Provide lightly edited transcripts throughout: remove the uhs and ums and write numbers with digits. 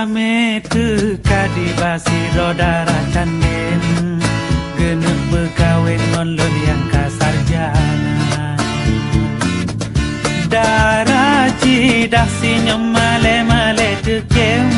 Jame tu kadi basi rodara canden genep berkawin ngon lon yang kasarjana darah cidak sinyam male-male tekem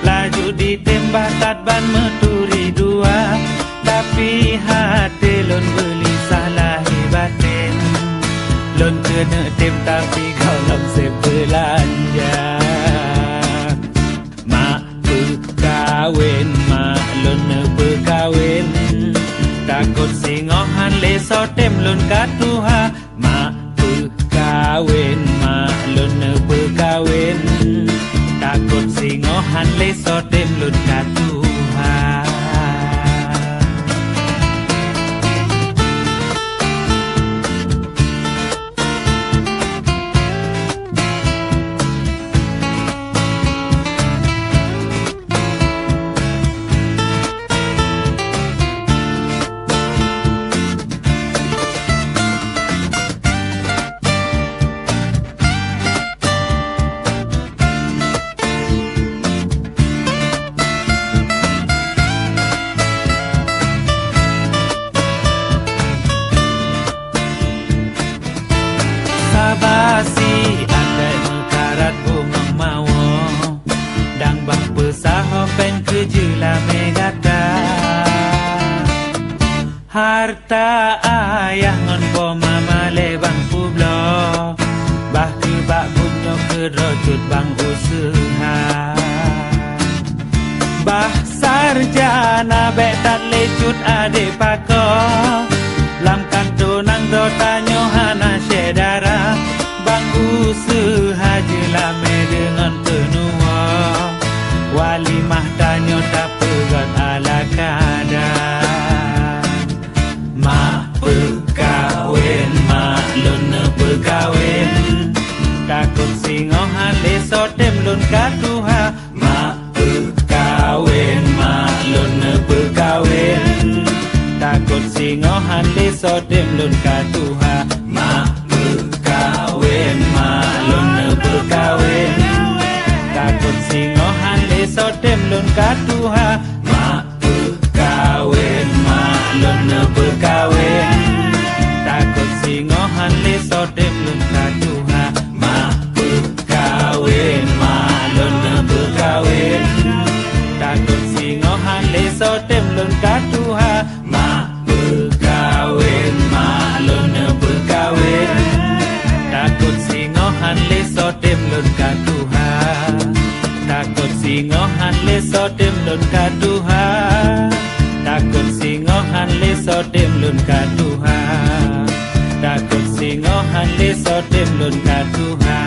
laju ditembak tatban meturi dua tapi hati lon beli salah batin lon kena tem tapi kau lom sebelanja kawin mak lon berkawin takut singohan leso tem lon katuha mak berkawin mak lon berkawin takut singohan leso tem lon katuha basi andai mekarat bunga mawo dang bang pesaho pen kejela megata harta ayah ngon po mama le bang publo bah ke bak bunyo ke rojut bang usaha bah sarjana betat lecut ade pako lam kanto nang do tanyo hana sedara bang usaha jelame dengan penua walimah tanyo tak pegat ala kadar mak berkawin mak lon berkawin takut singohan leso tem lon katuha mak berkawin mak lon berkawin takut singohan leso tem lon katuha mak berkawin mak lon berkawin takut singohan leso tem lon katuha mak berkawin mak lon berkawin takut singohan leso tem lon katuha mak berkawin mak lon berkawin takut singohan leso tem lon katuha mak berkawin mak lon berkawin takut singohan leso tem lon katuha takut singohan leso tem lon katuha takut singohan leso tem lon katuha takut singohan leso tem lon katuha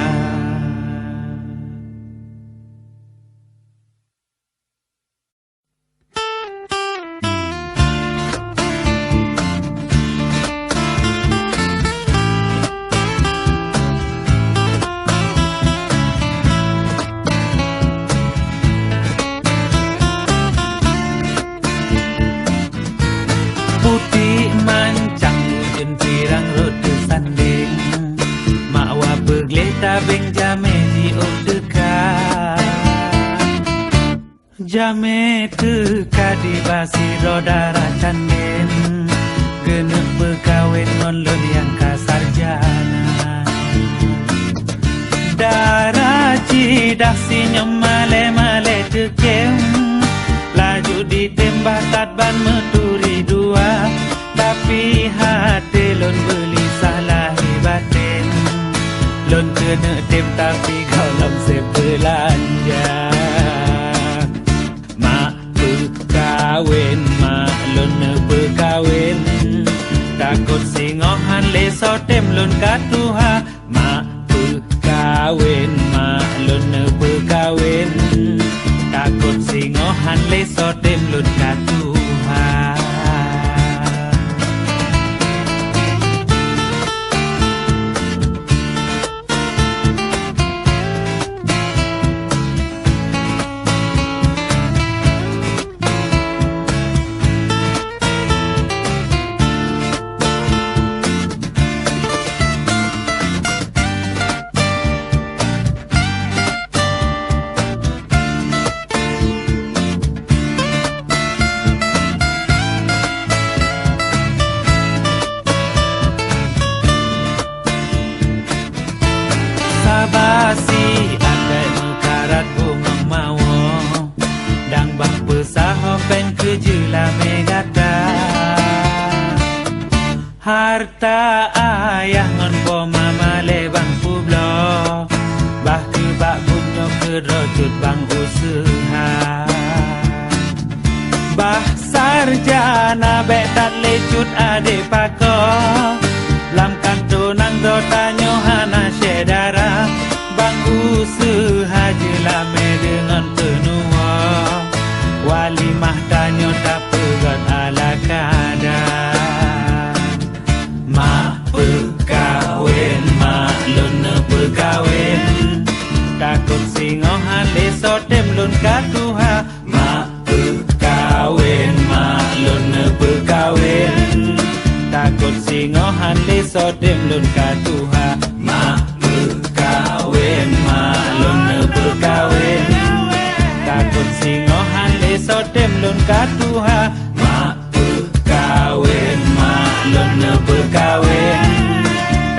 putih mancang hujan pirang rode sanding makwa bergeleta beng jame di odeka jame teka di basi rodara canden genep berkawin ngon lon yang kasarjana darah cidak sinyam male-male tekem laju ditembak tatban meturi dua tapi hati lon beli salah batin lon kena tem tapi kau lom sebelanja mak berkawin mak lon berkawin takut singohan leso tem lon katuha mak berkawin mak lon berkawin takut singohan leso tem lon katuha jela megata harta ayah ngon po mama lebang publo bah ke bak bunyo ke rojut bang usaha bah sarjana betat lecut adik pako lam kanto nang do tanyo hana syedara bang usaha jela me dengan penua walimah tanyo tak pegat ala kadar mak pekawin mak lun pekawin takut singohan leso tem lun katuha mak pekawin mak lun pekawin takut singohan leso tem lun katuha mak pekawin mak lun pekawin takut singohan leso tem lun katuha mak pekawin mak lun pekawin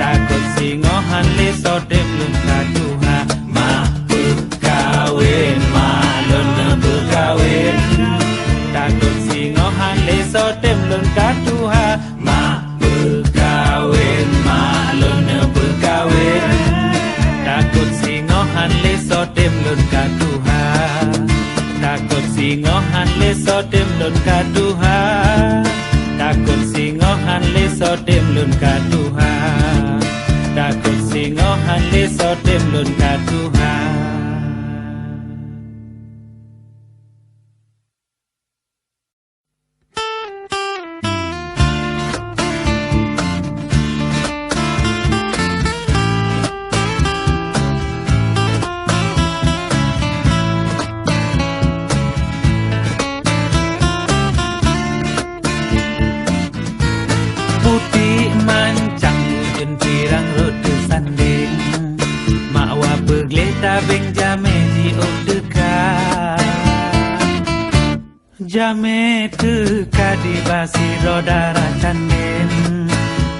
takut singohan leso tem lun katuha mak pekawin mak lun pekawin takut singohan leso tem lun katuha mak pekawin mak lun pekawin takut singohan leso tem lun katuha takut singohan leso tem lun katuha takut singohan leso tem lun katuha takut singohan leso tem lun katuha putih mancang hujan pirang rode sanding makwa begleta beng jame ji dekat jame teka di basi rodara canden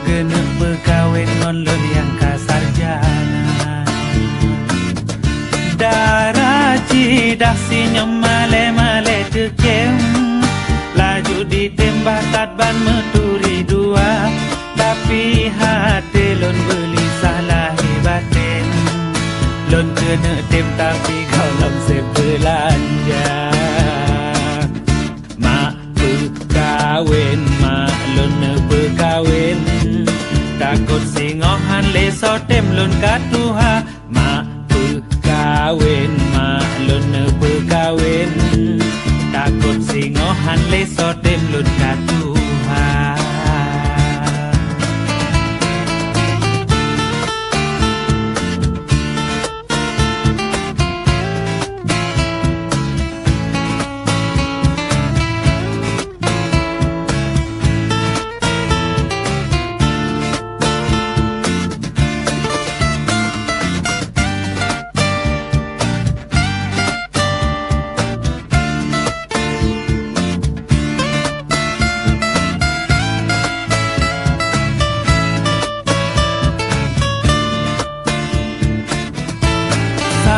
genep pekawin non lon yang kasar jana darah cidak sinyum male-male tekem laju ditembak tat ban meturi dua tapi hati lon beli salah batin lon kena tem tapi kau lam sebelanja mak pekawin mak lon pekawin takut singohan leso tem lon katuha mak pekawin mak lon pekawin takut singohan leso tem lun katuha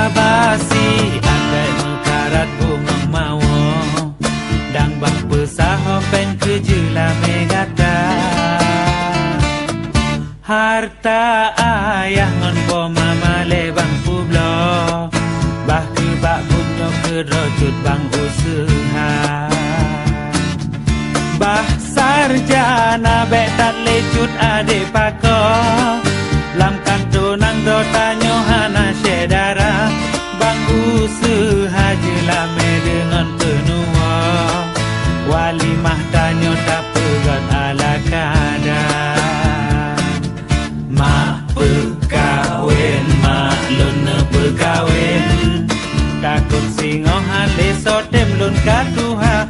basi akai mekarat bumang mawo dang bang pesaho pen kejela megata harta ayah ngon po mama lebang publo bah ke bak bunyo ke rojut bang usaha bah sarjana betat lecut adik pako lam kanto nang do tanyo hana syedara bang usaha jela me dengan penua walimah tanyo tak pegat ala kadar mak pekawin mak lun pekawin takut singohan leso tem lun katuha